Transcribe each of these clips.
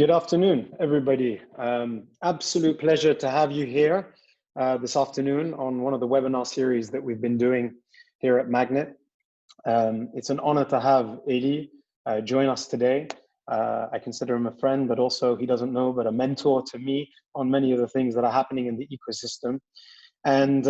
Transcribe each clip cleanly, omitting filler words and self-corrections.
Good afternoon, everybody. Absolute pleasure to have you here this afternoon on one of the webinar series that we've been doing here at MAGNiTT. It's an honor to have Elie join us today. I consider him a friend, but also, he doesn't know, but a mentor to me on many of the things that are happening in the ecosystem. And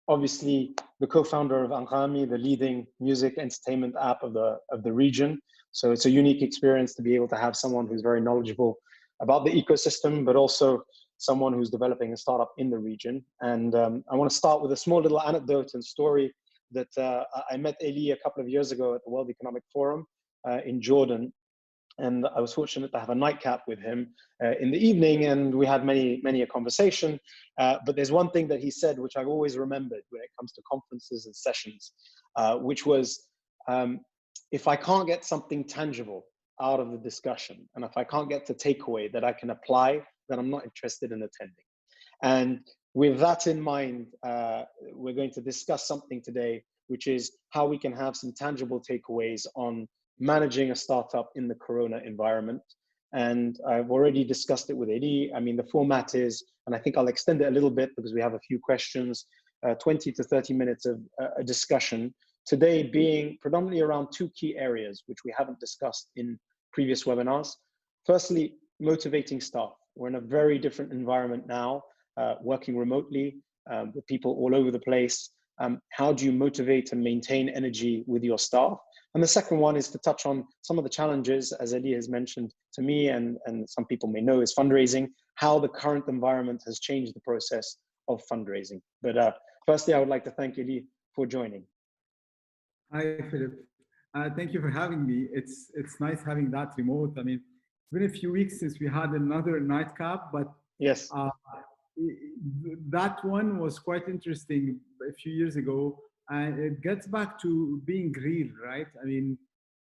obviously, the co-founder of Anghami, the leading music entertainment app of the region. So it's a unique experience to be able to have someone who's very knowledgeable about the ecosystem, but also someone who's developing a startup in the region. And I want to start with a small little anecdote and story that I met Elie a couple of years ago at the World Economic Forum in Jordan. And I was fortunate to have a nightcap with him in the evening, and we had many a conversation. But there's one thing that he said, which I've always remembered when it comes to conferences and sessions, which was, if I can't get something tangible out of the discussion, and if I can't get the takeaway that I can apply, then I'm not interested in attending. And with that in mind, we're going to discuss something today, which is how we can have some tangible takeaways on managing a startup in the Corona environment. And I've already discussed it with Elie. I mean, the format is, and I think I'll extend it a little bit because we have a few questions, 20 to 30 minutes of a discussion. Today being predominantly around two key areas, which we haven't discussed in previous webinars. Firstly, motivating staff. We're in a very different environment now, working remotely with people all over the place. How do you motivate and maintain energy with your staff? And the second one is to touch on some of the challenges, as Elie has mentioned to me, and some people may know, is fundraising, how the current environment has changed the process of fundraising. But firstly, I would like to thank Elie for joining. Hi, Philip. Thank you for having me. It's nice having that remote. I mean, it's been a few weeks since we had another nightcap, but yes, that one was quite interesting a few years ago. And it gets back to being real, right? I mean,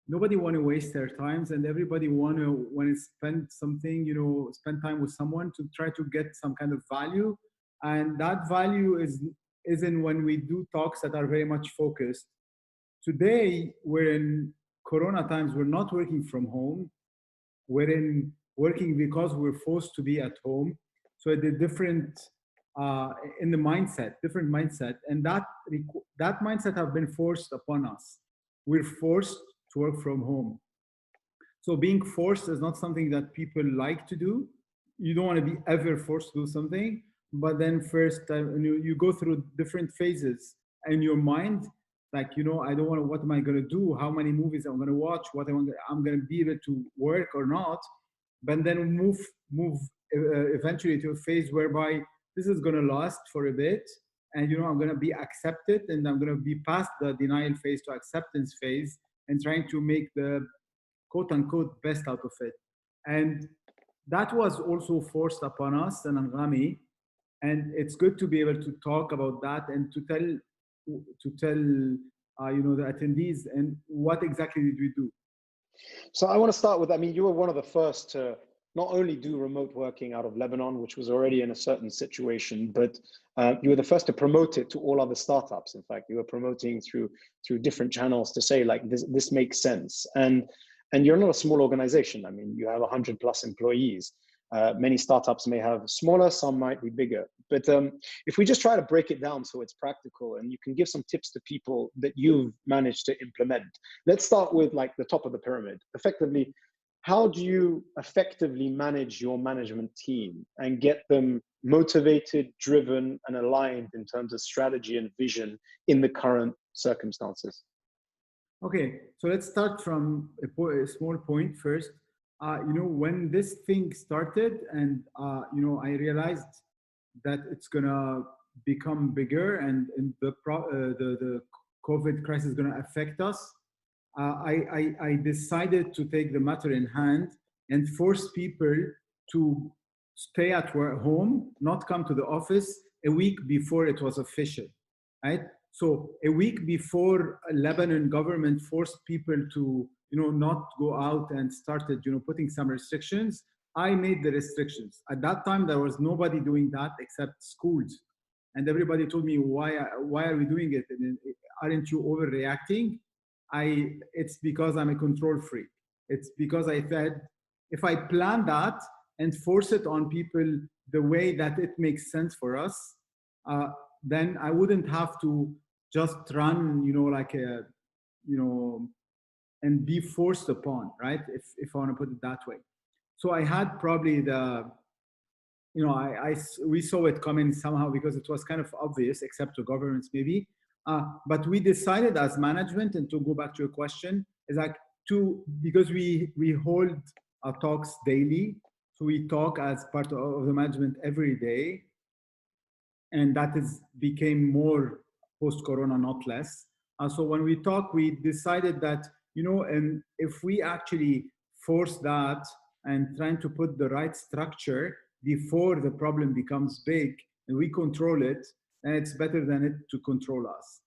nobody want to waste their times, and everybody want to spend something, spend time with someone to try to get some kind of value. And that value isn't when we do talks that are very much focused. Today, we're in Corona times. We're not working from home. We're working because we're forced to be at home. So the different in the mindset, different mindset, and that mindset have been forced upon us. We're forced to work from home. So being forced is not something that people like to do. You don't want to be ever forced to do something. But then first, you go through different phases in your mind. Like, I don't want to, what am I going to do? How many movies I'm going to watch? What I'm going to be able to work or not? But then move eventually to a phase whereby this is going to last for a bit. And, I'm going to be accepted, and I'm going to be past the denial phase to acceptance phase and trying to make the quote unquote best out of it. And that was also forced upon us and Anghami. And it's good to be able to talk about that and to tell the attendees and what exactly did we do. So I want to start with, I mean, you were one of the first to not only do remote working out of Lebanon, which was already in a certain situation, but you were the first to promote it to all other startups. In fact, you were promoting through different channels to say, like, this makes sense. And you're not a small organization. I mean, you have 100+ employees. Many startups may have smaller, some might be bigger. But if we just try to break it down so it's practical, and you can give some tips to people that you've managed to implement. Let's start with like the top of the pyramid. Effectively, how do you effectively manage your management team and get them motivated, driven, and aligned in terms of strategy and vision in the current circumstances? Okay, so let's start from a small point first. When this thing started, and I realized that it's gonna become bigger, and the COVID crisis is gonna affect us. I decided to take the matter in hand and force people to stay at home, not come to the office a week before it was official, right? So a week before Lebanon government forced people to not go out and started putting some restrictions, I made the restrictions. At that time, there was nobody doing that except schools. And everybody told me, why are we doing it? And aren't you overreacting? It's because I'm a control freak. It's because I said if I plan that and force it on people the way that it makes sense for us, uh, then I wouldn't have to just run, like a, you know, and be forced upon, right? If I want to put it that way. So I had probably the, we saw it coming somehow because it was kind of obvious, except to governments maybe. But we decided as management, and to go back to your question, is like because we hold our talks daily, so we talk as part of the management every day, and that is became more post-corona, not less. So when we talk, we decided that, and if we actually force that and trying to put the right structure before the problem becomes big and we control it, then it's better than it to control us.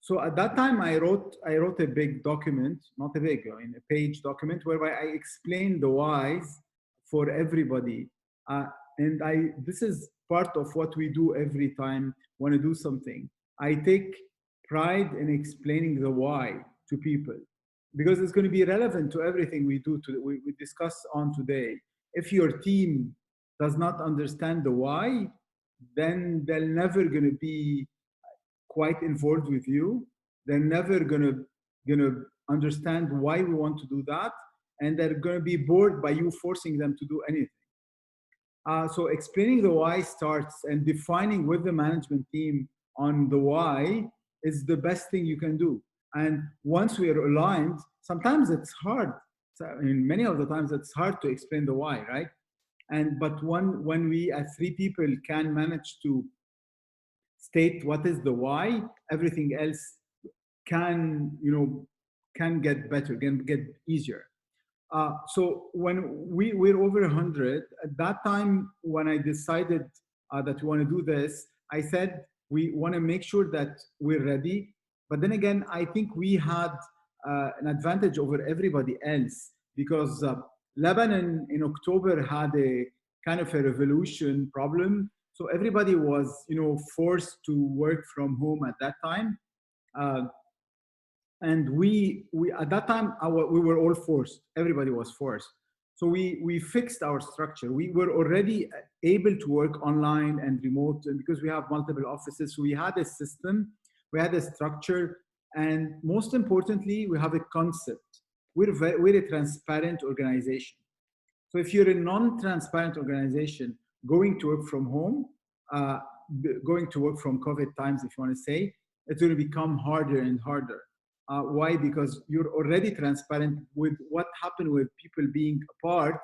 So at that time, I wrote a big document, not a big, a page document, whereby I explained the whys for everybody. And this is part of what we do every time when I do something. I take pride in explaining the why to people, because it's going to be relevant to everything we do, we discuss on today. If your team does not understand the why, then they're never going to be quite involved with you. They're never gonna understand why we want to do that, and they're gonna be bored by you forcing them to do anything. So explaining the why starts, and defining with the management team on the why is the best thing you can do. And once we are aligned, sometimes it's hard. Many of the times it's hard to explain the why, right? But when we as three people can manage to state what is the why, everything else can, can get better, can get easier. So when we're over 100, at that time, when I decided that we want to do this, I said we want to make sure that we're ready. But then again, I think we had an advantage over everybody else, because Lebanon in October had a kind of a revolution problem. So everybody was, forced to work from home at that time. And we at that time we were all forced, everybody was forced. So we fixed our structure. We were already able to work online and remote, and because we have multiple offices, so we had a system, we had a structure, and most importantly, we have a concept. We're a transparent organization. So if you're a non-transparent organization going to work from home, uh, going to work from COVID times, if you want to say, it's going to become harder and harder. Why? Because you're already transparent. With what happened with people being apart,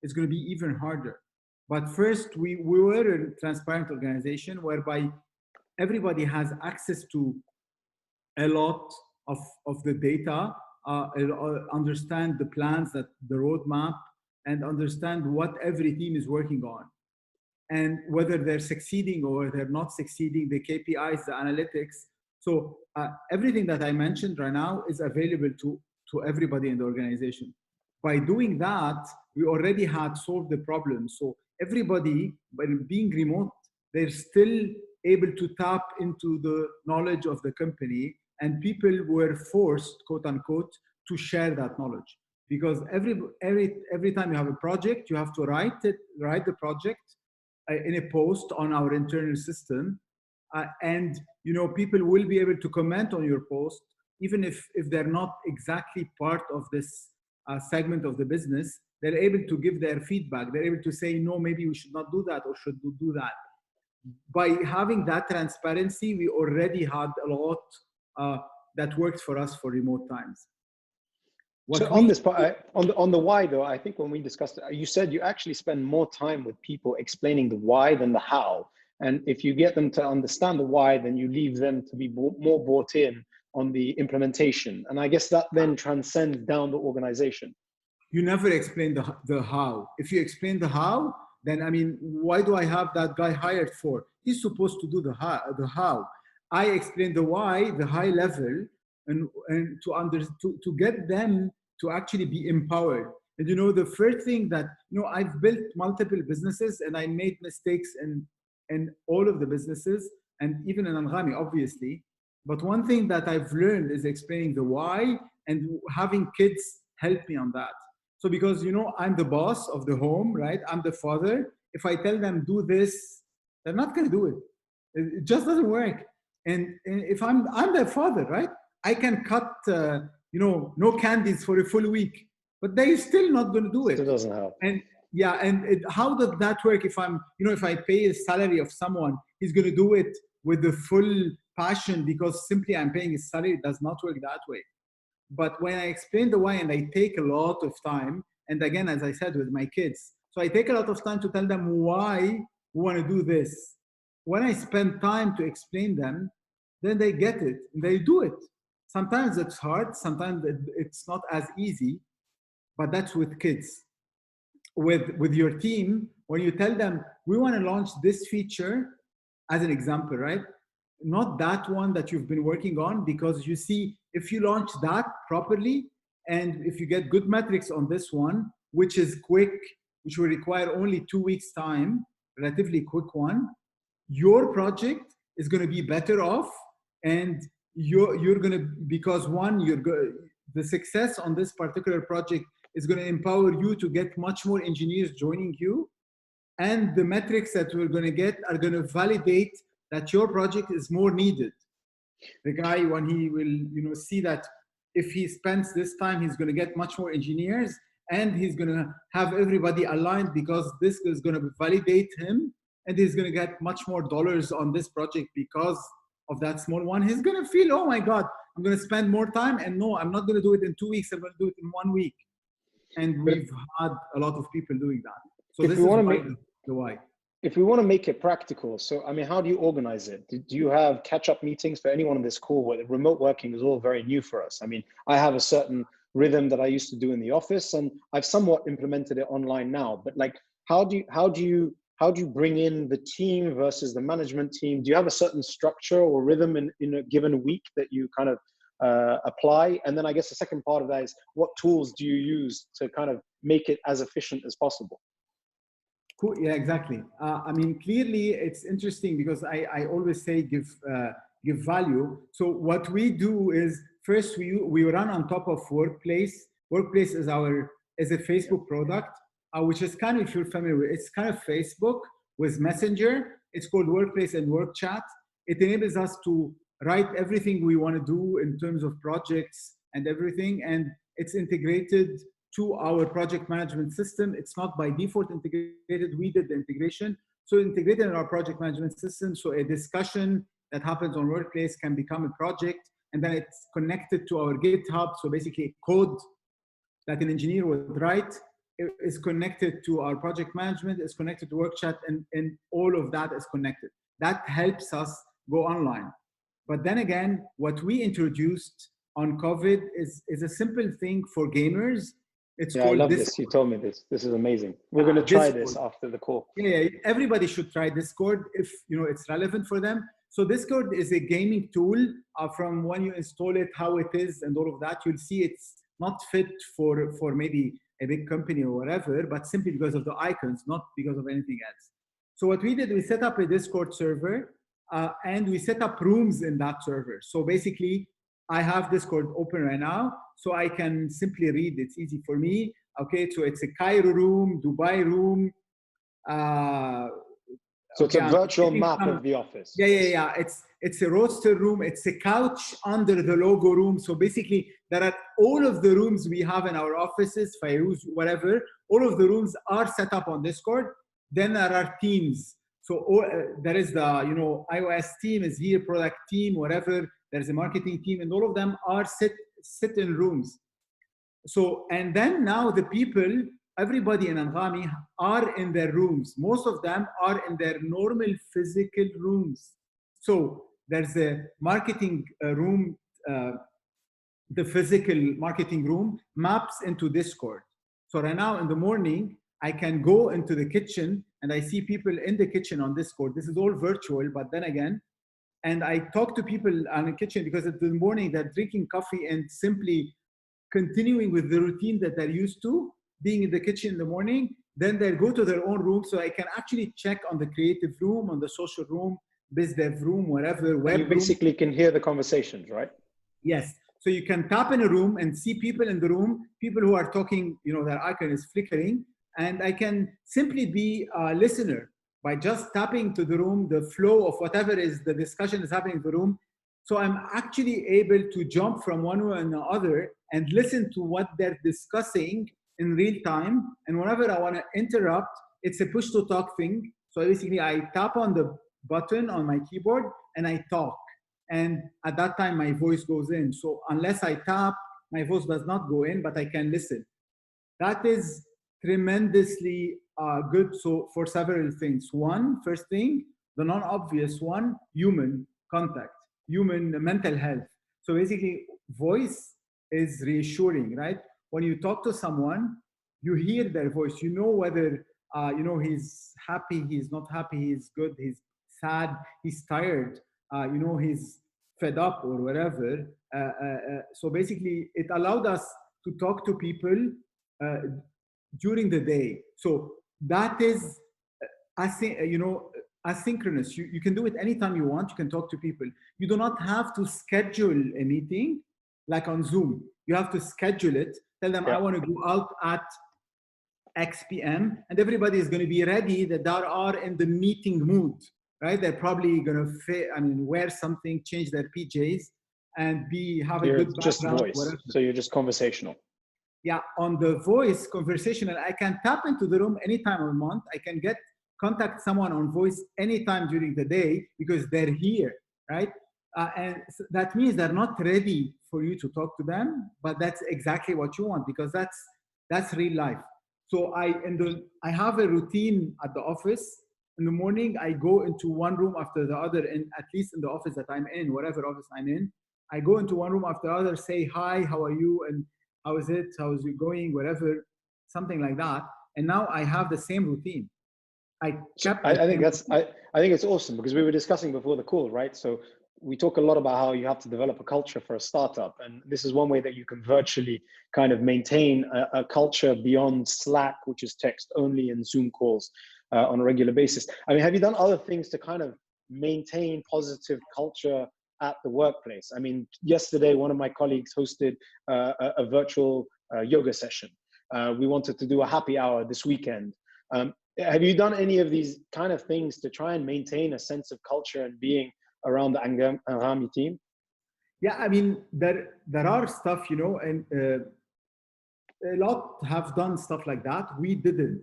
it's going to be even harder. But first, we were a transparent organization whereby everybody has access to a lot of the data, understand the plans, that the roadmap, and understand what every team is working on, and whether they're succeeding or they're not succeeding, the KPIs, the analytics. So everything that I mentioned right now is available to everybody in the organization. By doing that, we already had solved the problem. So everybody, by being remote, they're still able to tap into the knowledge of the company, and people were forced, quote unquote, to share that knowledge. Because every time you have a project, you have to write the project in a post on our internal system, and people will be able to comment on your post, even if they're not exactly part of this segment of the business. They're able to give their feedback. They're able to say, no, maybe we should not do that, or should we do that. By having that transparency, we already had a lot that worked for us for remote times. So on this part, on the why though, I think when we discussed it, you said you actually spend more time with people explaining the why than the how. And if you get them to understand the why, then you leave them to be more bought in on the implementation. And I guess that then transcends down the organization. You never explain the how. If you explain the how, then why do I have that guy hired for? He's supposed to do the how. I explain the why, the high level, and to get them to actually be empowered. And the first thing that I've built multiple businesses, and I made mistakes in all of the businesses, and even in Anghami, obviously. But one thing that I've learned is explaining the why, and having kids help me on that. So because, you know, I'm the boss of the home, right? I'm the father. If I tell them do this, they're not going to do it. It just doesn't work. And if I'm their father, right? I can cut, you know, no candies for a full week, but they're still not going to do it. It doesn't help. And yeah, and how does that work? If I'm, you know, if I pay a salary of someone, he's going to do it with the full passion because simply I'm paying his salary. It does not work that way. But when I explain the why and I take a lot of time, and again, as I said, with my kids, so I take a lot of time to tell them why we want to do this. When I spend time to explain them, then they get it and they do it. Sometimes it's hard, sometimes it's not as easy, but that's with kids. With your team, when you tell them we want to launch this feature as an example, right? Not that one that you've been working on, because you see, if you launch that properly and if you get good metrics on this one, which is quick, which will require only 2 weeks time, relatively quick one, your project is going to be better off. And you're going to, because one, the success on this particular project is going to empower you to get much more engineers joining you. And the metrics that we're going to get are going to validate that your project is more needed. The guy, when he will, you know, see that if he spends this time, he's going to get much more engineers and he's going to have everybody aligned because this is going to validate him, and he's going to get much more dollars on this project because of that small one. He's going to feel, oh my God, I'm going to spend more time, and no, I'm not going to do it in 2 weeks. I'm going to do it in 1 week. And we've had a lot of people doing that. So this is why. If we want to make it practical, so I mean, how do you organize it? Do you have catch-up meetings for anyone on this call where remote working is all very new for us? I mean, I have a certain rhythm that I used to do in the office, and I've somewhat implemented it online now. But like, how do you bring in the team versus the management team? Do you have a certain structure or rhythm in a given week that you kind of apply? And then I guess the second part of that is, what tools do you use to kind of make it as efficient as possible? Cool. Yeah, exactly. I mean, clearly it's interesting because I always say give value. So what we do is, first we run on top of Workplace. Workplace is a Facebook product, which is kind of, if you're familiar with, it's kind of Facebook with Messenger. It's called Workplace and Work Chat. It enables us to write everything we want to do in terms of projects and everything, and it's integrated to our project management system. It's not by default integrated. We did the integration. So integrated in our project management system. So a discussion that happens on Workplace can become a project, and then it's connected to our GitHub. So basically code that an engineer would write is connected to our project management, is connected to WorkChat, and all of that is connected. That helps us go online. But then again, what we introduced on COVID is a simple thing for gamers. It's called, I love this. You told me this. This is from we're going to try this after the call. Yeah, everybody should try Discord if you know it's relevant for them. So Discord is a gaming tool. From when you install it, how it is, and all of that, you'll see it's not fit for maybe a big company or whatever, but simply because of the icons, not because of anything else. So what we did, we set up a Discord server, and we set up rooms in that server. So basically, I have Discord open right now, so I can simply read. It's easy for me. Okay, so it's a Cairo room, Dubai room. So it's a virtual map of the office. Yeah. It's a roster room. It's a couch under the logo room. So basically, there are all of the rooms we have in our offices, Fayrouz, whatever. All of the rooms are set up on Discord. Then there are teams. So there is the iOS team is here, product team, whatever. There's a marketing team, and all of them are sit in rooms. So, and then now the people, everybody in Anghami are in their rooms. Most of them are in their normal physical rooms. So there's a marketing room, the physical marketing room maps into Discord. So right now in the morning, I can go into the kitchen and I see people in the kitchen on Discord. This is all virtual, but then again, and I talk to people in the kitchen because in the morning they're drinking coffee and simply continuing with the routine that they're used to, being in the kitchen in the morning. Then they go to their own room, so I can actually check on the creative room, on the social room, biz dev room, whatever. Web you basically room. Can hear the conversations, right? Yes. So you can tap in a room and see people in the room, people who are talking, you know, their icon is flickering. And I can simply be a listener by just tapping to the room, the flow of whatever is the discussion is happening in the room. So I'm actually able to jump from one room to another and listen to what they're discussing in real time. And whenever I want to interrupt, it's a push to talk thing. So basically I tap on the button on my keyboard and I talk. And at that time, my voice goes in. So unless I tap, my voice does not go in, but I can listen. That is tremendously good. So for several things. One, first thing, the non-obvious one, human contact, human mental health. So basically, voice is reassuring, right? When you talk to someone, you hear their voice. You know whether you know he's happy, he's not happy, he's good, he's sad, he's tired. You know, he's fed up or whatever. So basically, it allowed us to talk to people uh, during the day. So that is, you know, asynchronous. You can do it anytime you want. You can talk to people. You do not have to schedule a meeting like on Zoom. You have to schedule it. Tell them, I want to go out at X p.m. and everybody is going to be ready that they are in the meeting mood, right? They're probably going to wear something, change their PJs, and have a good just background, voice. whatever. So you're just conversational. Yeah, on the voice conversational, I can tap into the room anytime I want. I can contact someone on voice anytime during the day because they're here, right? And that means they're not ready for you to talk to them, but that's exactly what you want because that's real life. So I have a routine at the office. In the morning, I go into one room after the other, and at least in the office that I'm in, whatever office I'm in, I go into one room after the other, say hi, how are you, and how is it, how is it going, whatever, something like that. And now I have the same routine. I think it's awesome because we were discussing before the call, right? So we talk a lot about how you have to develop a culture for a startup, and this is one way that you can virtually kind of maintain a culture beyond Slack, which is text only, and Zoom calls on a regular basis. I mean, have you done other things to kind of maintain positive culture at the workplace? I mean, yesterday one of my colleagues hosted a virtual yoga session. We wanted to do a happy hour this weekend. Have you done any of these kind of things to try and maintain a sense of culture and being around the Anghami team? Yeah, I mean, there are stuff, you know, and a lot have done stuff like that. We didn't.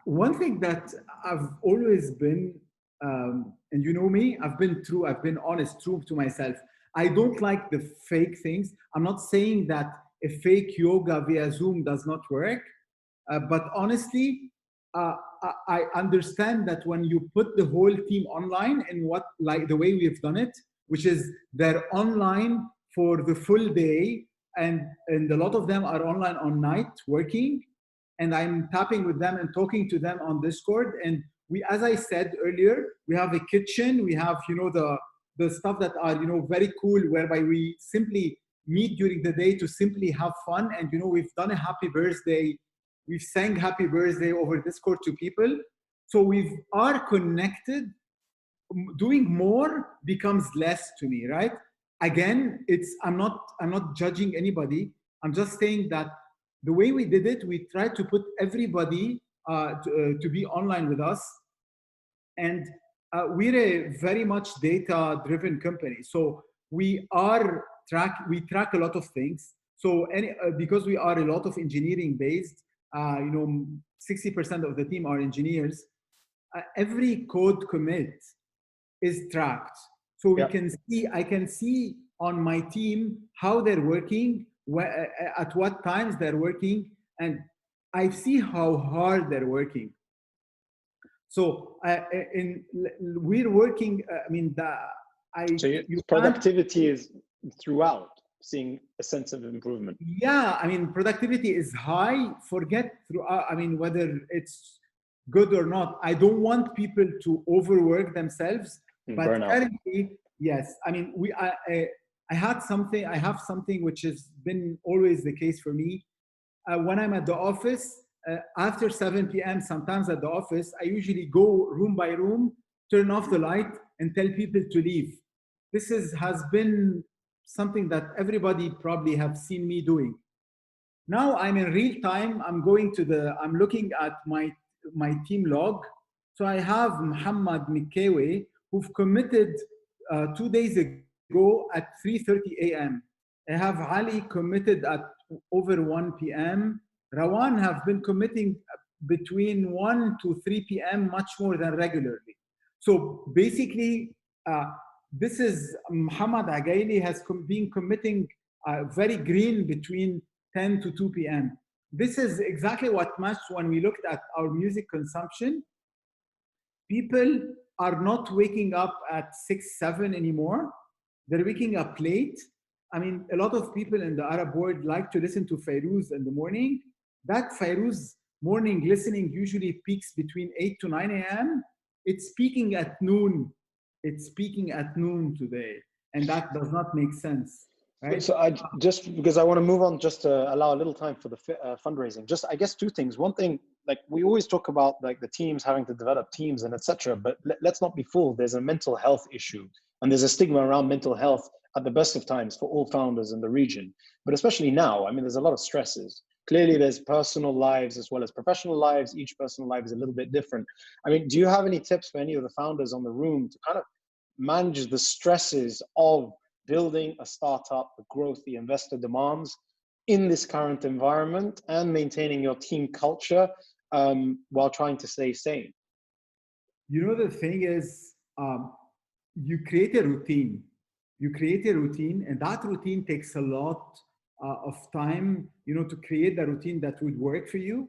One thing that I've always been, and you know me, I've been honest, true to myself. I don't like the fake things. I'm not saying that a fake yoga via Zoom does not work, but honestly, I understand that when you put the whole team online and like the way we've done it, which is they're online for the full day, and a lot of them are online on night working, and I'm tapping with them and talking to them on Discord. And we, as I said earlier, we have a kitchen, we have, you know, the stuff that are, you know, very cool, whereby we simply meet during the day to simply have fun. And, you know, we've done a happy birthday. We've sang happy birthday over Discord to people. So we are connected. Doing more becomes less to me, right? Again, I'm not judging anybody. I'm just saying that the way we did it, we tried to put everybody to be online with us. And we're a very much data-driven company. So we track a lot of things. So because we are a lot of engineering based, you know, 60% of the team are engineers. Every code commit is tracked. So I can see on my team how they're working, at what times they're working, and I see how hard they're working. So we're working. Productivity is throughout, seeing a sense of improvement. Yeah, I mean, productivity is high. Forget throughout. I mean, whether it's good or not. I don't want people to overwork themselves. But currently, yes. I mean, I have something which has been always the case for me. When I'm at the office, after 7 p.m., sometimes at the office, I usually go room by room, turn off the light, and tell people to leave. This has been something that everybody probably have seen me doing. Now I'm in real time. I'm looking at my team log. So I have Muhammad Mikewe, who've committed 2 days ago at 3:30 a.m. I have Ali committed at over 1 p.m. Rawan have been committing between 1 to 3 p.m. much more than regularly. So basically, this is Muhammad Agaili has been committing very green between 10 to 2 p.m. This is exactly what matched when we looked at our music consumption. People are not waking up at 6, 7 anymore. They're waking up late. I mean, a lot of people in the Arab world like to listen to Fairuz in the morning. That Fairuz morning listening usually peaks between 8 to 9 a.m. It's peaking at noon. It's peaking at noon today. And that does not make sense. Right? So I just, because I want to move on, just to allow a little time for the fundraising. Just, I guess, two things. One thing, like we always talk about, like the teams having to develop teams and etc. But let's not be fooled. There's a mental health issue, and there's a stigma around mental health at the best of times for all founders in the region. But especially now, I mean, there's a lot of stresses. Clearly, there's personal lives as well as professional lives. Each personal life is a little bit different. I mean, do you have any tips for any of the founders on the room to kind of manage the stresses of building a startup, the growth, the investor demands in this current environment, and maintaining your team culture while trying to stay sane? You know, the thing is, you create a routine. You create a routine, and that routine takes a lot of time, you know, to create the routine that would work for you.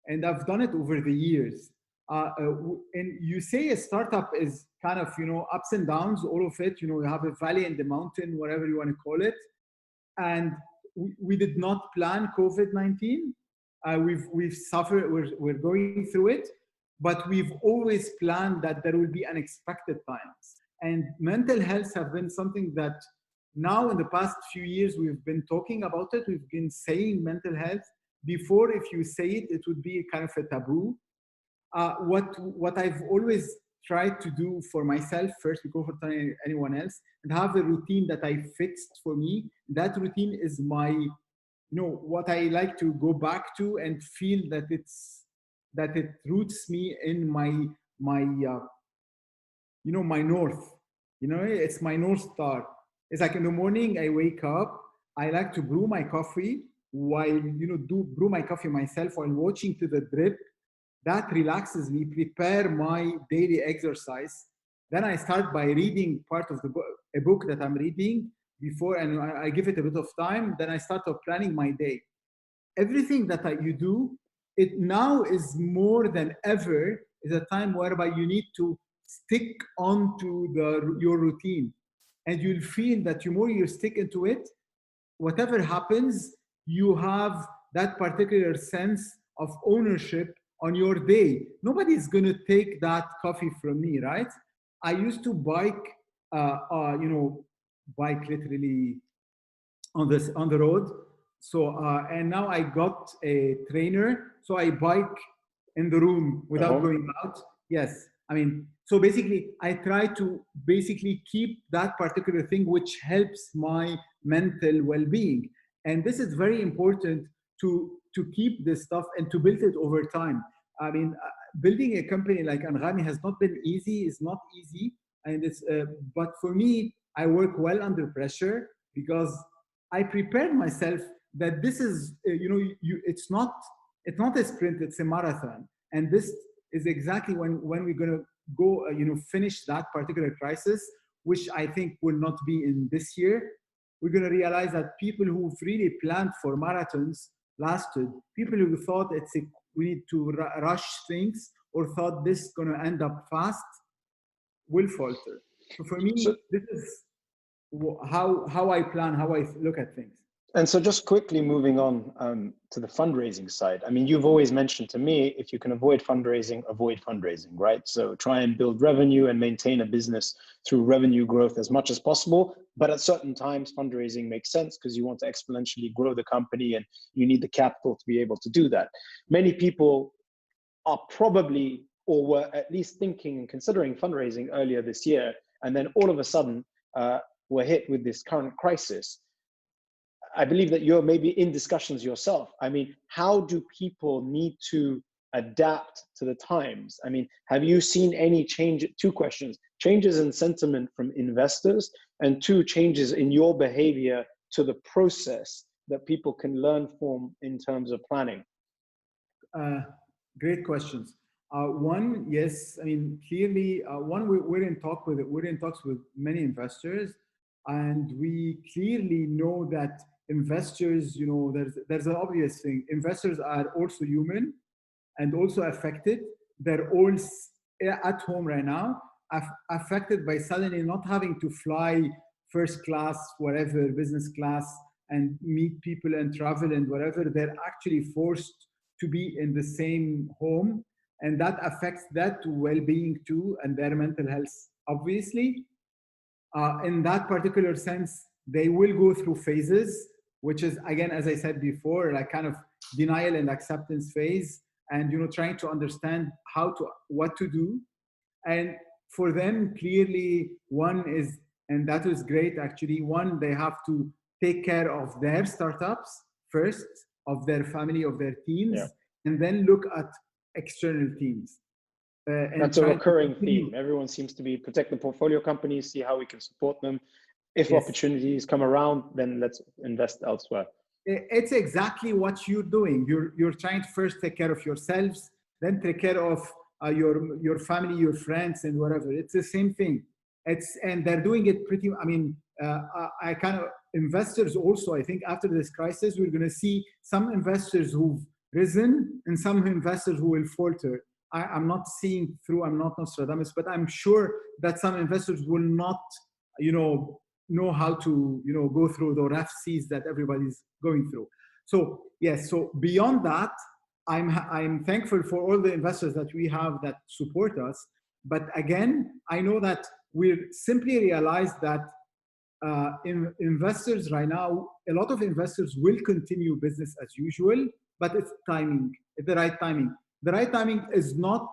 And I've done it over the years. And you say a startup is kind of, you know, ups and downs, all of it. You know, you have a valley and the mountain, whatever you want to call it. And we did not plan COVID-19. We've suffered. We're going through it, but we've always planned that there will be unexpected times. And mental health have been something that now in the past few years we've been talking about it. We've been saying mental health. Before, if you say it, it would be kind of a taboo. What I've always tried to do for myself first before for anyone else, and have a routine that I fixed for me. That routine is my, you know, what I like to go back to and feel that it roots me in my you know, my north. You know, it's my north star. It's like in the morning I wake up, I like to brew my coffee while, you know, brew my coffee myself while watching to the drip. That relaxes me, prepare my daily exercise. Then I start by reading part of the book, a book that I'm reading before, and I give it a bit of time. Then I start planning my day. Everything that you do, it now is more than ever is a time whereby you need to stick onto your routine, and you'll feel that the more you stick into it, whatever happens, you have that particular sense of ownership on your day. Nobody's going to take that coffee from me, right? I used to bike, you know, bike literally on the road. So and now I got a trainer, so I bike in the room without going out. Yes, I mean, so basically, I try to basically keep that particular thing which helps my mental well-being, and this is very important to keep this stuff and to build it over time. I mean, building a company like Anghami has not been easy. It's not easy, and it's but for me, I work well under pressure because I prepared myself that this is, you know, it's not a sprint, it's a marathon. And this is exactly when we're going to go, you know, finish that particular crisis, which I think will not be in this year. We're going to realize that people who've really planned for marathons lasted. People who thought we need to rush things or thought this is going to end up fast will falter. So for me, this is how I plan, how I look at things. And so just quickly moving on to the fundraising side. I mean, you've always mentioned to me, if you can avoid fundraising, right? So try and build revenue and maintain a business through revenue growth as much as possible. But at certain times, fundraising makes sense because you want to exponentially grow the company and you need the capital to be able to do that. Many people are probably, or were at least thinking and considering fundraising earlier this year. And then all of a sudden, were hit with this current crisis, I believe that you're maybe in discussions yourself. I mean, how do people need to adapt to the times? I mean, have you seen any change? Two questions: changes in sentiment from investors, and two, changes in your behavior to the process that people can learn from in terms of planning. Great questions. One, yes, I mean, clearly, one, we're in talks with many investors, and we clearly know that investors, you know, there's an obvious thing. Investors are also human and also affected. They're all at home right now, affected by suddenly not having to fly first class, whatever, business class, and meet people and travel and whatever. They're actually forced to be in the same home, and that affects that well-being too, and their mental health, obviously. In that particular sense, they will go through phases, which is, again, as I said before, like kind of denial and acceptance phase, and, you know, trying to understand what to do. And for them, clearly, one is, and that is great actually, one, they have to take care of their startups first, of their family, of their teams, and then look at external teams. That's a recurring theme. Everyone seems to be protect the portfolio companies, see how we can support them. If opportunities come around, then let's invest elsewhere. It's exactly what you're doing. You're trying to first take care of yourselves, then take care of your family, your friends, and whatever. It's the same thing. And they're doing it pretty. I mean, I kind of investors also. I think after this crisis, we're going to see some investors who've risen and some investors who will falter. I'm not seeing through. I'm not Nostradamus, but I'm sure that some investors will not, you know how to, you know, go through the rough seas that everybody's going through. So yes. So beyond that, I'm thankful for all the investors that we have that support us. But again, I know that we simply realized that investors right now, a lot of investors will continue business as usual, but it's timing, the right timing. The right timing is not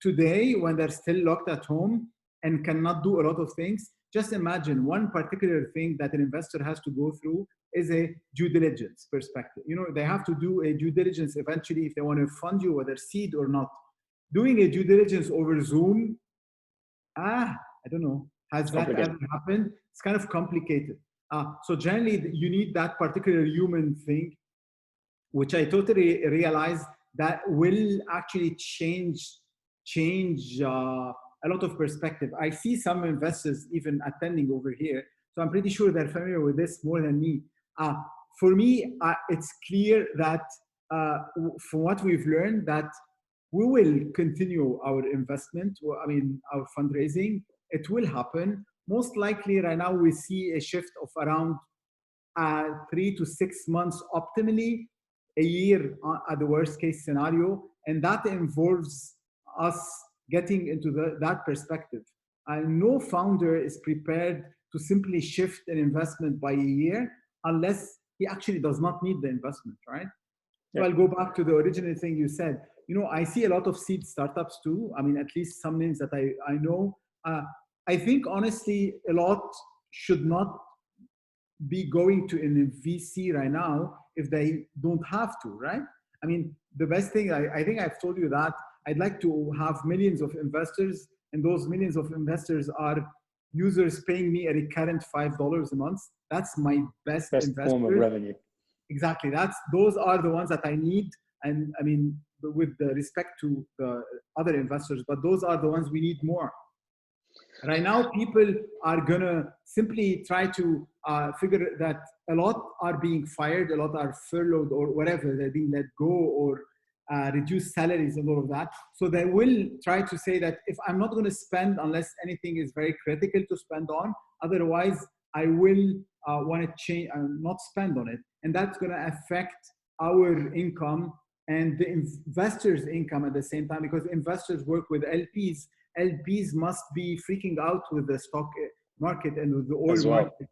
today when they're still locked at home and cannot do a lot of things. Just imagine one particular thing that an investor has to go through is a due diligence perspective. You know, they have to do a due diligence eventually if they want to fund you, whether seed or not. Doing a due diligence over Zoom, I don't know, has that ever happened? It's kind of complicated. So generally, you need that particular human thing, which I totally realize that will actually change a lot of perspective. I see some investors even attending over here, so I'm pretty sure they're familiar with this more than me. For me, it's clear that from what we've learned, that we will continue our investment, I mean, our fundraising. It will happen. Most likely right now we see a shift of around 3 to 6 months optimally, a year at the worst case scenario. And that involves us getting into that perspective. And no founder is prepared to simply shift an investment by a year unless he actually does not need the investment, right? So I'll go back to the original thing you said. You know, I see a lot of seed startups too. I mean, at least some names that I know. I think honestly, a lot should not be going to an VC right now if they don't have to, right? I mean, the best thing, I think I've told you that I'd like to have millions of investors, and those millions of investors are users paying me a recurrent $5 a month. That's my best form of revenue. Exactly. Those are the ones that I need. And I mean, with the respect to the other investors, but those are the ones we need more. Right now, people are gonna simply try to figure that a lot are being fired, a lot are furloughed or whatever, they're being let go or reduce salaries and all of that. So they will try to say that if I'm not gonna spend unless anything is very critical to spend on, otherwise I will wanna change, not spend on it. And that's gonna affect our income and the investors' income at the same time, because investors work with LPs. LPs must be freaking out with the stock market and with the oil market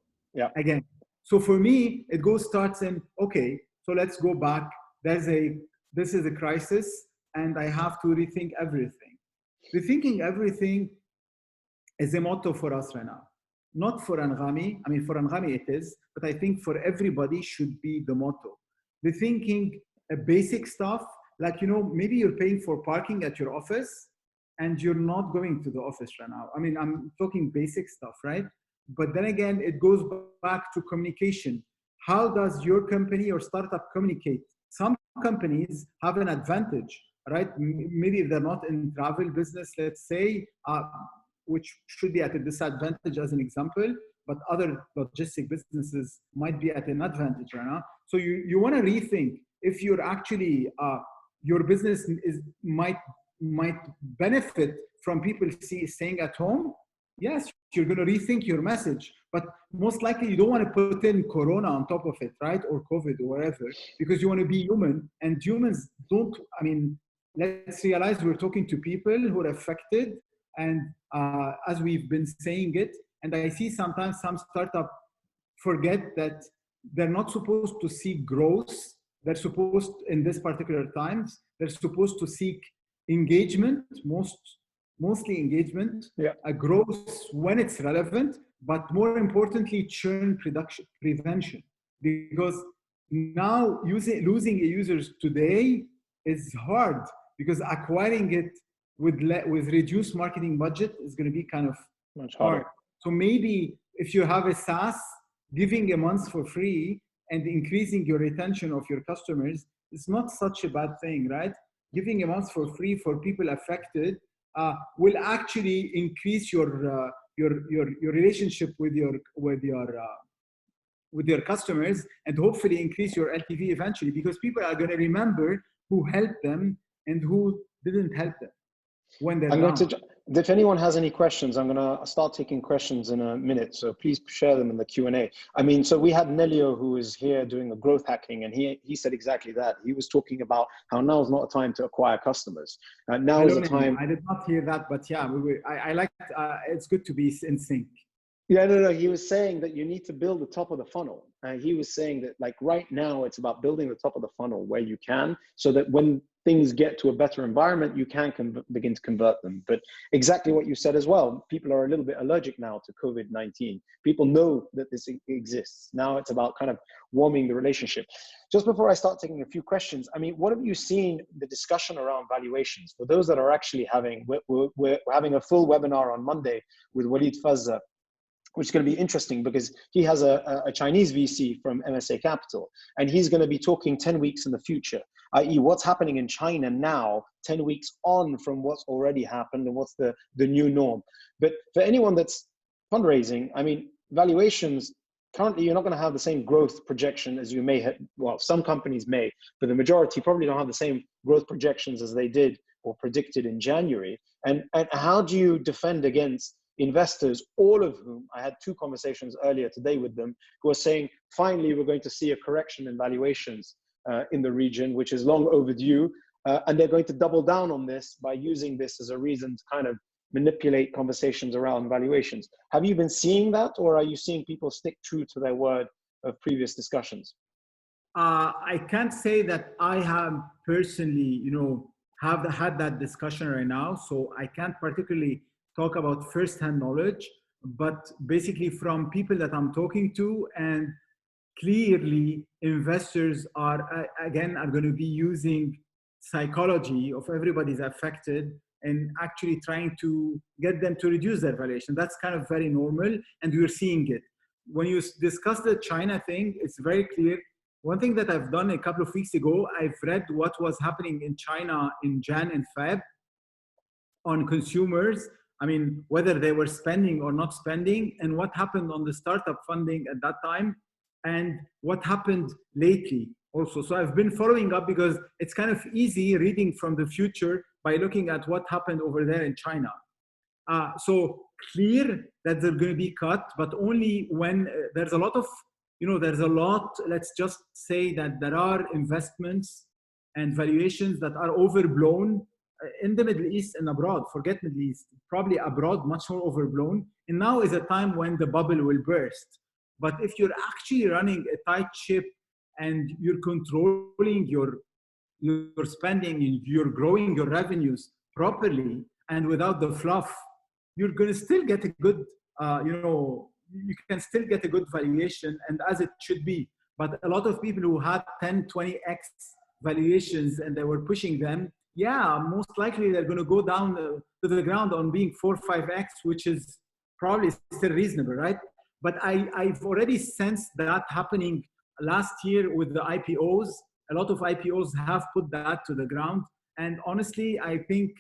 again. So for me, it starts in, okay, so let's go back. This is a crisis and I have to rethink everything. Rethinking everything is a motto for us right now. not for Anghami. I mean, for Anghami it is, but I think for everybody should be the motto. The thinking basic stuff, like, maybe you're paying for parking at your office and you're not going to the office right now. I mean, I'm talking basic stuff, right? But then again, it goes back to communication. How does your company or startup communicate? Some companies have an advantage, right? Maybe if they're not in travel business, let's say, which should be at a disadvantage as an example, but other logistic businesses might be at an advantage right now. So you want to rethink if you're actually, your business might benefit from people staying at home. Yes, you're going to rethink your message, but most likely you don't want to put in Corona on top of it, right? Or COVID or whatever, because you want to be human, and humans don't, I mean, let's realize we're talking to people who are affected, and as we've been saying it, and I see sometimes some startups forget that they're not supposed to seek growth. They're supposed, in this particular times, they're supposed to seek engagement, mostly engagement, a growth when it's relevant, but more importantly, churn prevention. Because now losing users today is hard, because acquiring it with reduced marketing budget is going to be kind of much harder. So maybe if you have a SaaS, giving a month for free and increasing your retention of your customers is not such a bad thing, right? Giving a month for free for people affected will actually increase your relationship with your customers, and hopefully increase your LTV eventually, because people are going to remember who helped them and who didn't help them when they're down. If anyone has any questions, I'm going to start taking questions in a minute. So please share them in the Q&A. I mean, so we had Nelio, who is here doing the growth hacking, and he said exactly that. He was talking about how now is not a time to acquire customers. Now is a time. I did not hear that, but yeah, I like, it's good to be in sync. Yeah, no, he was saying that you need to build the top of the funnel. He was saying that, like, right now it's about building the top of the funnel where you can, so that when things get to a better environment, you can begin to convert them. But exactly what you said as well, people are a little bit allergic now to COVID-19. People know that this exists. Now it's about kind of warming the relationship. Just before I start taking a few questions, I mean, what have you seen the discussion around valuations? For those that are actually we're having a full webinar on Monday with Walid Fazza, which is going to be interesting because he has a Chinese VC from MSA Capital, and he's going to be talking 10 weeks in the future, i.e. what's happening in China now, 10 weeks on from what's already happened and what's the new norm. But for anyone that's fundraising, I mean, valuations, currently you're not going to have the same growth projection as you may have, well, some companies may, but the majority probably don't have the same growth projections as they did or predicted in January. And how do you defend against investors, all of whom, I had 2 conversations earlier today with them, who are saying, finally, we're going to see a correction in valuations in the region, which is long overdue. And they're going to double down on this by using this as a reason to kind of manipulate conversations around valuations. Have you been seeing that, or are you seeing people stick true to their word of previous discussions? I can't say that I have personally, have had that discussion right now. So I can't particularly talk about first-hand knowledge, but basically from people that I'm talking to, and clearly investors are going to be using psychology of everybody's affected and actually trying to get them to reduce their valuation. That's kind of very normal, and we're seeing it. When you discuss the China thing, it's very clear. One thing that I've done a couple of weeks ago, I've read what was happening in China in Jan and Feb on consumers. I mean, whether they were spending or not spending, and what happened on the startup funding at that time, and what happened lately also. So I've been following up because it's kind of easy reading from the future by looking at what happened over there in China. So clear that they're going to be cut, but only when there's a lot of, let's just say that there are investments and valuations that are overblown in the Middle East and abroad. Forget Middle East, probably abroad, much more overblown. And now is a time when the bubble will burst. But if you're actually running a tight ship and you're controlling your spending and you're growing your revenues properly and without the fluff, you're going to still get a good, you can still get a good valuation, and as it should be. But a lot of people who had 10, 20x valuations and they were pushing them, yeah, most likely they're going to go down to the ground on being 4, 5x, which is probably still reasonable, right? But I've already sensed that happening last year with the IPOs. A lot of IPOs have put that to the ground. And honestly, I think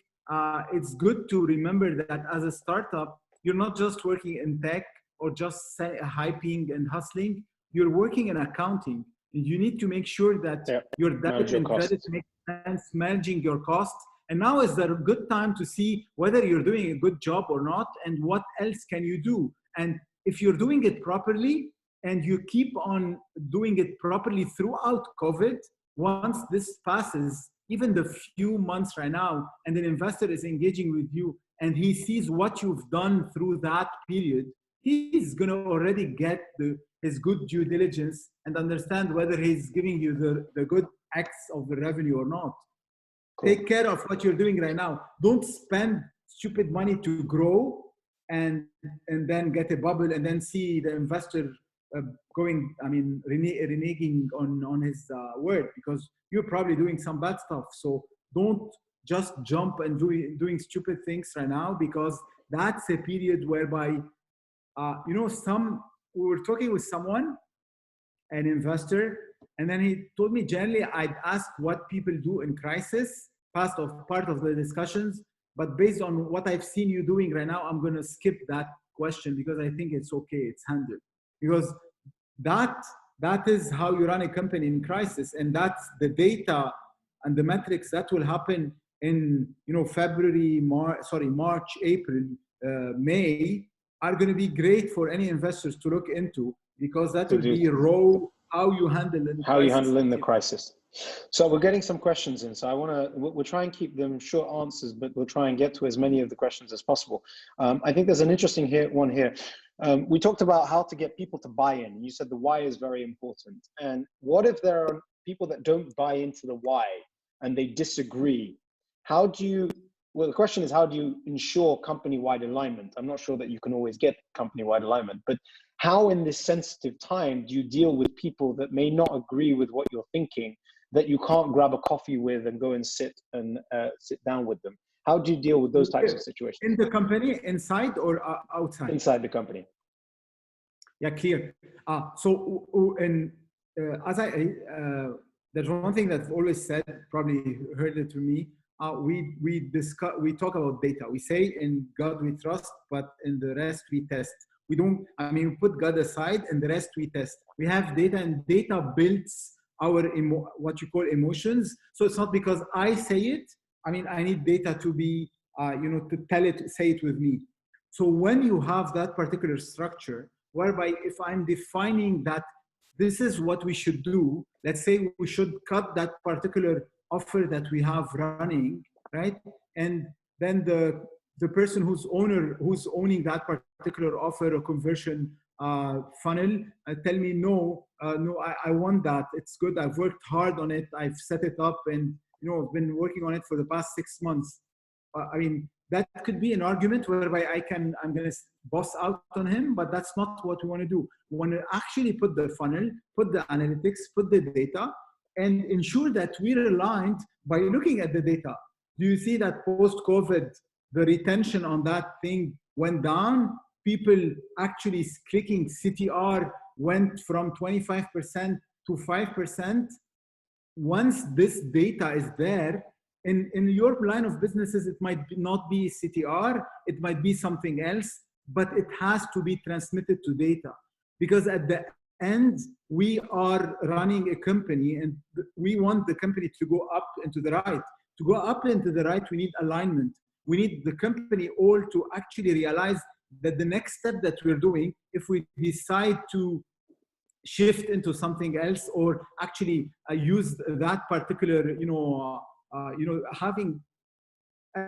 it's good to remember that as a startup, you're not just working in tech or just hyping and hustling. You're working in accounting. You need to make sure that your debit and credit make sense, managing your costs. And now is the good time to see whether you're doing a good job or not, and what else can you do. And if you're doing it properly and you keep on doing it properly throughout COVID, once this passes, even the few months right now, and an investor is engaging with you and he sees what you've done through that period, he's going to already get his good due diligence and understand whether he's giving you the good X of the revenue or not. Cool. Take care of what you're doing right now. Don't spend stupid money to grow and then get a bubble and then see the investor reneging on his word, because you're probably doing some bad stuff. So don't just jump and doing stupid things right now, because that's a period whereby, we were talking with someone, an investor, and then he told me generally I'd ask what people do in crisis, part of the discussions, but based on what I've seen you doing right now, I'm going to skip that question because I think it's okay, it's handled. Because that is how you run a company in crisis, and that's the data and the metrics that will happen in March, April, May, are going to be great for any investors to look into, because that will be raw how you handle in the crisis. So we're getting some questions in, so we'll try and keep them short answers, but we'll try and get to as many of the questions as possible. I think there's an interesting one here. We talked about how to get people to buy in. You said the why is very important. And what if there are people that don't buy into the why and they disagree? The question is, how do you ensure company-wide alignment? I'm not sure that you can always get company-wide alignment, but how in this sensitive time do you deal with people that may not agree with what you're thinking, that you can't grab a coffee with and go and sit down with them? How do you deal with those types of situations? In the company, inside or outside? Inside the company. Yeah, clear. There's one thing that I've always said, probably heard it from me. We talk about data. We say in God we trust, but in the rest we test. We put God aside and the rest we test. We have data, and data builds our what you call emotions. So it's not because I say it. I need data to be, to tell it, say it with me. So when you have that particular structure, whereby if I'm defining that this is what we should do, let's say we should cut that particular offer that we have running, right? And then the person who's owning that particular offer or conversion funnel tell me, no, I want that. It's good. I've worked hard on it. I've set it up, and I've been working on it for the past 6 months. That could be an argument whereby I'm going to boss out on him, but that's not what we want to do. We want to actually put the funnel, put the analytics, put the data, and ensure that we're aligned by looking at the data. Do you see that post-COVID, the retention on that thing went down? People actually clicking CTR went from 25% to 5%. Once this data is there, in your line of businesses, it might not be CTR, it might be something else, but it has to be transmitted to data. Because at the end, we are running a company and we want the company to go up and to the right. To go up and to the right, we need alignment. We need the company all to actually realize that the next step that we're doing, if we decide to shift into something else or actually use that particular, having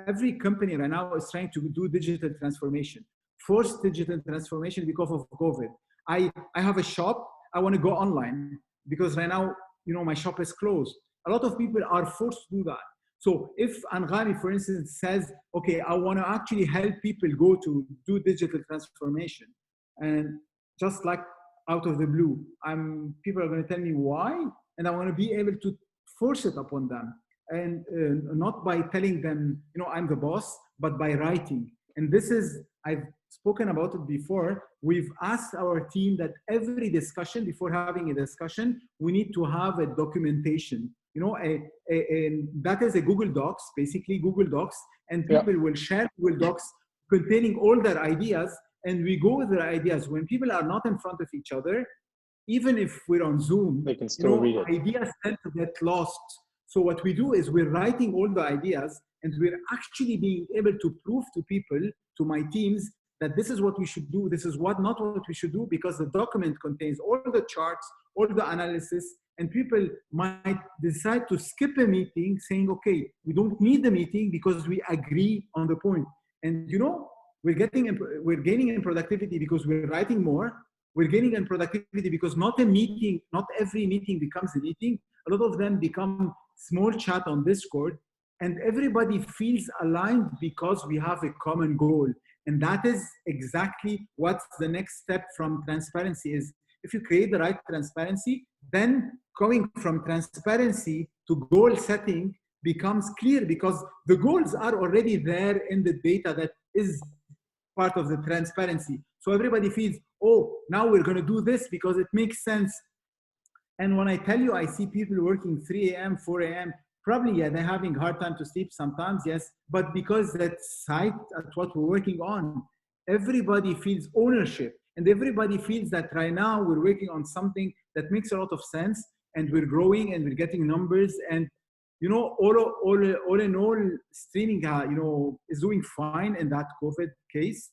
every company right now is trying to do digital transformation, forced digital transformation because of COVID. I have a shop, I want to go online because right now, my shop is closed. A lot of people are forced to do that. So if Anghami, for instance, says, okay, I want to actually help people go to do digital transformation, and just like out of the blue. People are going to tell me why, and I want to be able to force it upon them, and not by telling them, I'm the boss, but by writing. And this is, I've spoken about it before. We've asked our team that every discussion, before having a discussion, we need to have a documentation. That is a Google Docs, basically Google Docs, and people will share Google Docs containing all their ideas, and we go with their ideas. When people are not in front of each other, even if we're on Zoom, they can still read it. Ideas tend to get lost. So what we do is we're writing all the ideas, and we're actually being able to prove to people, to my teams, that this is what we should do, this is not what we should do, because the document contains all the charts, all the analysis, and people might decide to skip a meeting saying, okay, we don't need the meeting because we agree on the point. And we're gaining in productivity because we're writing more. We're gaining in productivity because not every meeting becomes a meeting. A lot of them become small chat on Discord, and everybody feels aligned because we have a common goal. And that is exactly what's the next step from transparency is. If you create the right transparency, then going from transparency to goal setting becomes clear, because the goals are already there in the data that is part of the transparency. So everybody feels, oh, now we're going to do this because it makes sense. And when I tell you, I see people working 3 a.m., 4 a.m., probably, yeah, they're having a hard time to sleep sometimes, yes, but because that's psyched at what we're working on, everybody feels ownership, and everybody feels that right now we're working on something that makes a lot of sense, and we're growing and we're getting numbers. And all in all, streaming, is doing fine in that COVID case.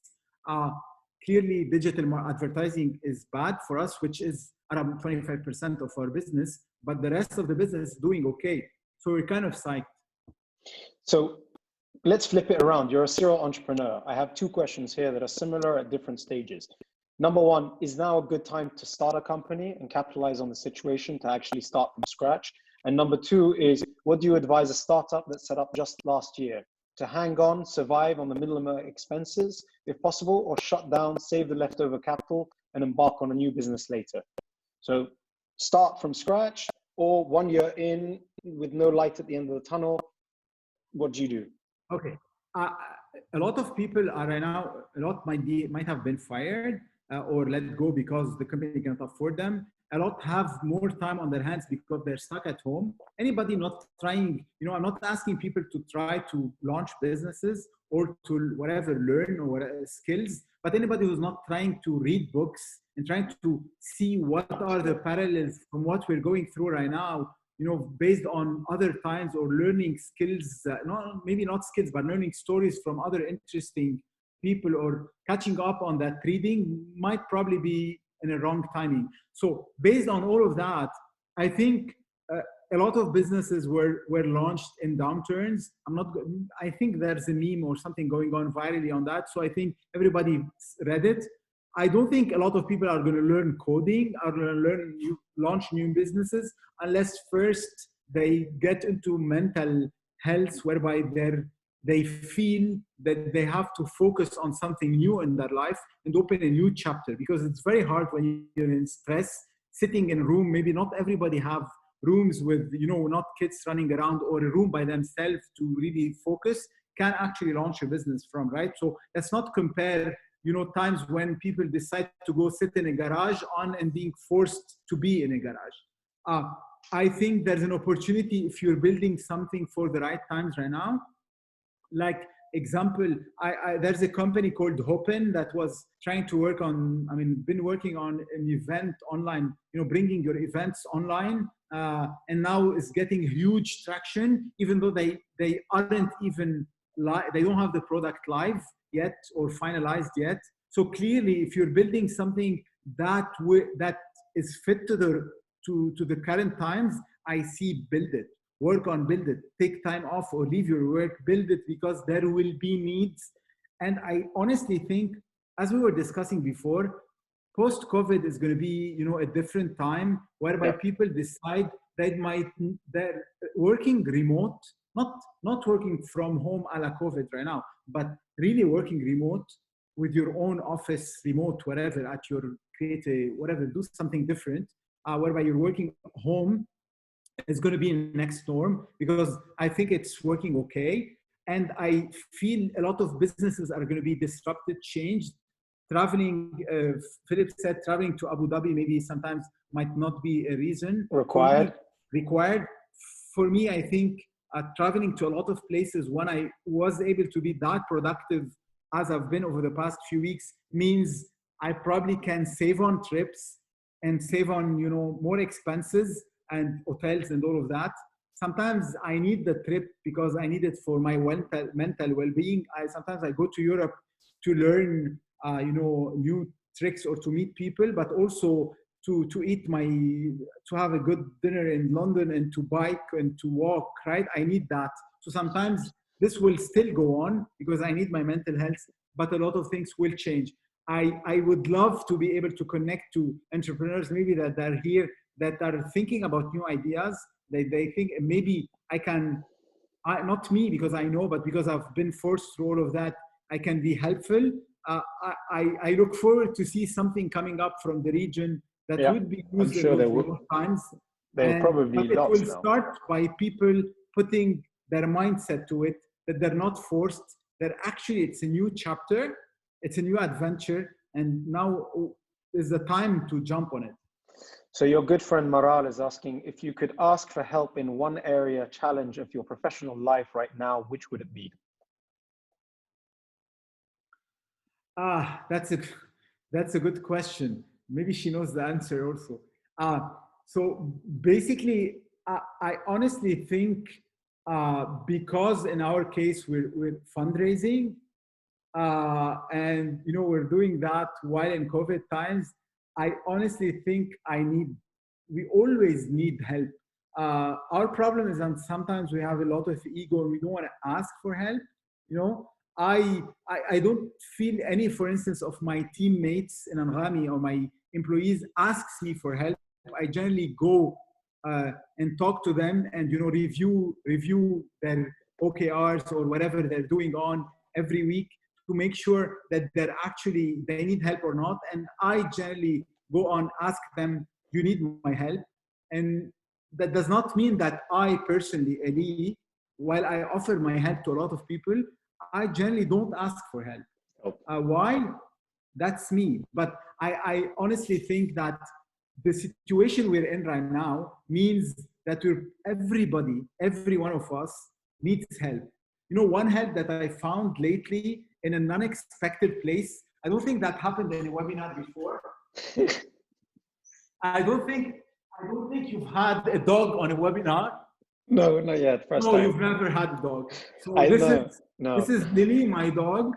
Clearly, digital advertising is bad for us, which is around 25% of our business, but the rest of the business is doing okay. So we're kind of psyched. So let's flip it around. You're a serial entrepreneur. I have two questions here that are similar at different stages. Number one, is now a good time to start a company and capitalize on the situation to actually start from scratch? And number two is, what do you advise a startup that's set up just last year to hang on, survive on the minimum expenses, if possible, or shut down, save the leftover capital, and embark on a new business later? So start from scratch, or 1 year in with no light at the end of the tunnel. What do you do? Okay. A lot of people are right now, might have been fired or let go because the company can't afford them. A lot have more time on their hands because they're stuck at home. Anybody not trying, I'm not asking people to try to launch businesses or to whatever, learn or whatever skills, but anybody who's not trying to read books and trying to see what are the parallels from what we're going through right now, based on other times, or learning skills, maybe not skills, but learning stories from other interesting people, or catching up on that reading, might probably be in a wrong timing. So based on all of that, I think a lot of businesses were launched in downturns. I think there's a meme or something going on virally on that. So I think everybody read it. I don't think a lot of people are going to learn coding, are going to launch new businesses, unless first they get into mental health, whereby they feel that they have to focus on something new in their life and open a new chapter. Because it's very hard when you're in stress, sitting in a room. Maybe not everybody have rooms with, not kids running around, or a room by themselves to really focus, can actually launch a business from, right? So let's not compare times when people decide to go sit in a garage and being forced to be in a garage. I think there's an opportunity if you're building something for the right times right now. Like example, there's a company called Hopin that was trying to work on, been working on an event online, bringing your events online, and now is getting huge traction, even though they aren't even they don't have the product live yet or finalized yet. So clearly, if you're building something that is fit to the current times, I see build it. Work on build it. Take time off or leave your work, build it, because there will be needs. And I honestly think, as we were discussing before, post-COVID is going to be, a different time whereby people decide they're working remote, not working from home a la COVID right now, but really working remote with your own office, remote, wherever, at your create a whatever, do something different, whereby you're working home is going to be the next norm, because I think it's working okay. And I feel a lot of businesses are going to be disrupted, changed. Traveling, Philip said, traveling to Abu Dhabi maybe sometimes might not be a reason. Required. Required. For me, I think traveling to a lot of places when I was able to be that productive as I've been over the past few weeks means I probably can save on trips and save on, you know, more expenses and hotels and all of that. Sometimes I need the trip because I need it for my mental well-being. Sometimes I go to Europe to learn, you know, new tricks or to meet people, but also to eat to have a good dinner in London and to bike and to walk, right? I need that. So sometimes this will still go on because I need my mental health, but a lot of things will change. I would love to be able to connect to entrepreneurs maybe that are here, that are thinking about new ideas. They think maybe I can, not me because I know, but because I've been forced through all of that, I can be helpful. I look forward to see something coming up from the region that would be used in those remote times. There will probably but it will now. start by people putting their mindset to it, that they're not forced, that actually it's a new chapter, it's a new adventure, and now is the time to jump on it. So your good friend Maral is asking, if you could ask for help in one area challenge of your professional life right now, which would it be? That's a good question. Maybe she knows the answer also. So basically, I honestly think because in our case we're fundraising, and you know we're doing that while in COVID times, I honestly think we always need help. Our problem is that sometimes we have a lot of ego and we don't want to ask for help. You know, I don't feel any, for instance, of my teammates in Anghami or my employees asks me for help. I generally go and talk to them and, you know, review their OKRs or whatever they're doing on every week to make sure that they need help or not. And I generally go on, ask them, you need my help? And that does not mean that I personally, Elie, while I offer my help to a lot of people, I generally don't ask for help. Why? That's me. But I honestly think that the situation we're in right now means that every one of us needs help. You know, one help that I found lately in an unexpected place, I don't think that happened in a webinar before. I don't think you've had a dog on a webinar. No, not yet. First time. You've never had a dog. So this is Lily, my dog.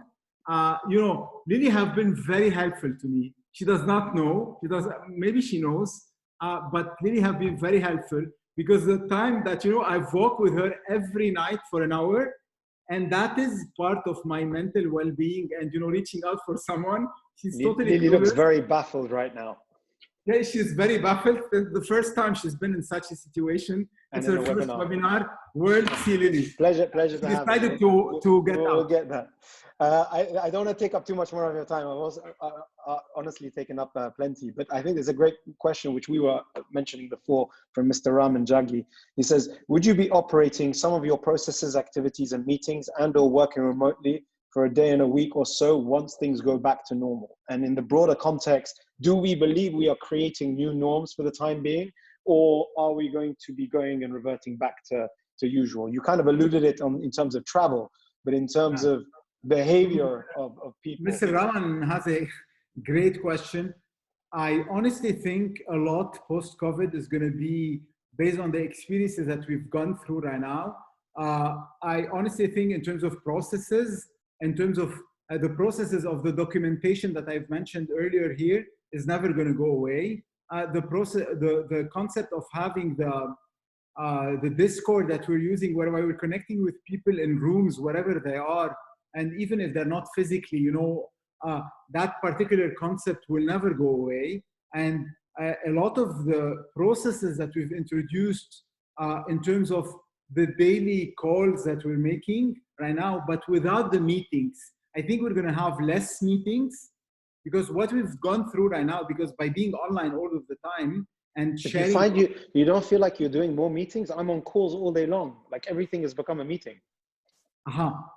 You know, Lily have been very helpful to me. She does not know. Maybe she knows. But Lily have been very helpful because the time that, you know, I've walked with her every night for an hour, and that is part of my mental well-being and, you know, reaching out for someone. She's totally Lily looks very baffled right now. Yeah, she's very baffled. The first time she's been in such a situation. It's her first webinar. World see Lily. Pleasure to have you. Decided to get out. We'll get that. I don't want to take up too much more of your time. I've also honestly taken up plenty, but I think there's a great question which we were mentioning before from Mr. Ram and Jagli. He says, would you be operating some of your processes, activities and meetings and or working remotely for a day and a week or so once things go back to normal? And in the broader context, do we believe we are creating new norms for the time being, or are we going to be going and reverting back to usual? You kind of alluded it in terms of travel, but in terms of behavior of people. Mr. Rahman has a great question. I honestly think a lot post-COVID is going to be based on the experiences that we've gone through right now. I honestly think in terms of processes, in terms of the processes of the documentation that I've mentioned earlier here is never going to go away. The concept of having the Discord that we're using, whereby we're connecting with people in rooms, wherever they are, and even if they're not physically, you know, that particular concept will never go away. And a lot of the processes that we've introduced in terms of the daily calls that we're making right now, but without the meetings, I think we're going to have less meetings Because what we've gone through right now, because by being online all of the time and But you sharing, find you don't feel like you're doing more meetings? I'm on calls all day long. Like everything has become a meeting.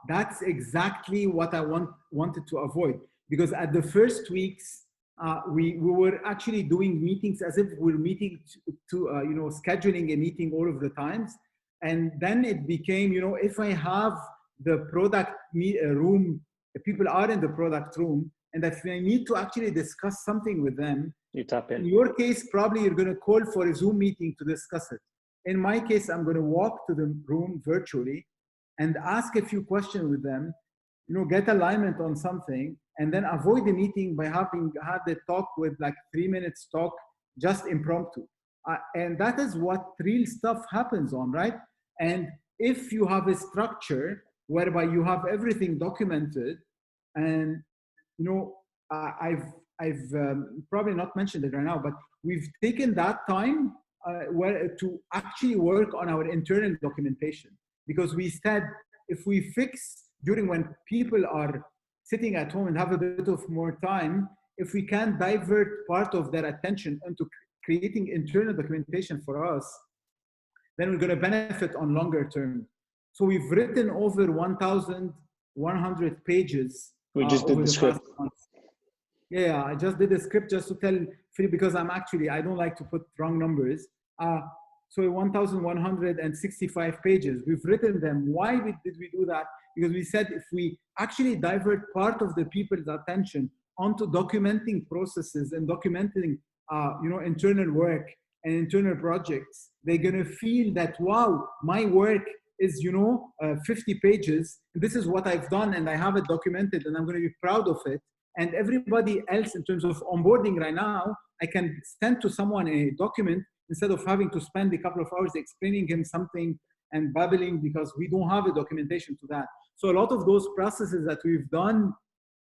that's exactly what I wanted to avoid. Because at the first weeks, we were actually doing meetings as if we're meeting scheduling a meeting all of the times. And then it became, if I have the product room, the people are in the product room, and if I need to actually discuss something with them, You tap in. in your case, probably you're going to call for a Zoom meeting to discuss it. In my case, I'm going to walk to the room virtually and ask a few questions with them, get alignment on something, and then avoid the meeting by having had the talk with like 3 minutes talk, just impromptu. And that is what real stuff happens on, right? And if you have a structure whereby you have everything documented, and I've probably not mentioned it right now, but we've taken that time to actually work on our internal documentation, because we said if we fix during when people are sitting at home and have a bit of more time, if we can divert part of their attention into creating internal documentation for us, then we're going to benefit on longer term. So we've written over 1,100 pages. We just did the script. Yeah, I just did a script just to tell Philip, because I don't like to put wrong numbers. So 1,165 pages. We've written them. Why did we do that? Because we said if we actually divert part of the people's attention onto documenting processes and documenting, internal work and internal projects, they're gonna feel that, wow, my work is 50 pages. This is what I've done, and I have it documented, and I'm going to be proud of it. And everybody else, in terms of onboarding right now, I can send to someone a document instead of having to spend a couple of hours explaining him something and babbling, because we don't have a documentation to that. So a lot of those processes that we've done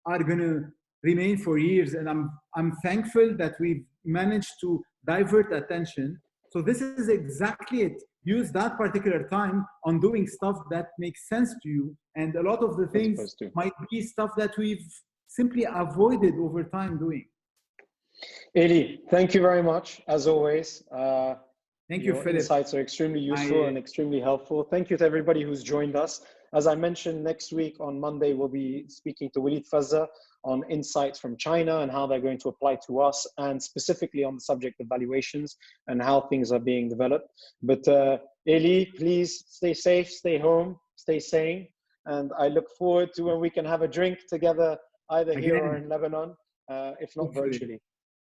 are going to remain for years, and I'm thankful that we've managed to divert attention. So this is exactly it. Use that particular time on doing stuff that makes sense to you. And a lot of the things might be stuff that we've simply avoided over time doing. Elie, thank you very much, as always. Thank you, Philip. Insights are extremely useful and extremely helpful. Thank you to everybody who's joined us. As I mentioned, next week on Monday, we'll be speaking to Walid Fazza on insights from China and how they're going to apply to us, and specifically on the subject of valuations and how things are being developed. But Elie, please stay safe, stay home, stay sane. And I look forward to when we can have a drink together, either here or in Lebanon, if not virtually.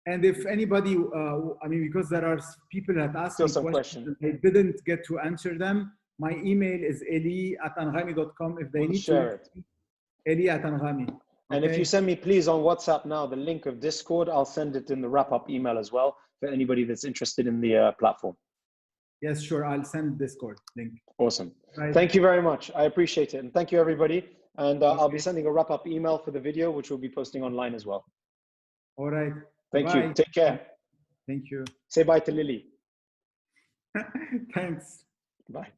And if anybody, because there are people that asked me questions, I didn't get to answer them. My email is elie@anghami.com. If they need to, elie@anghami. And if you send me, please, on WhatsApp now, the link of Discord, I'll send it in the wrap-up email as well for anybody that's interested in the platform. Yes, sure. I'll send Discord link. Awesome. Right. Thank you very much. I appreciate it. And thank you, everybody. And I'll be sending a wrap-up email for the video, which we'll be posting online as well. All right. Thank you. Take care. Thank you. Say bye to Lily. Thanks. Bye.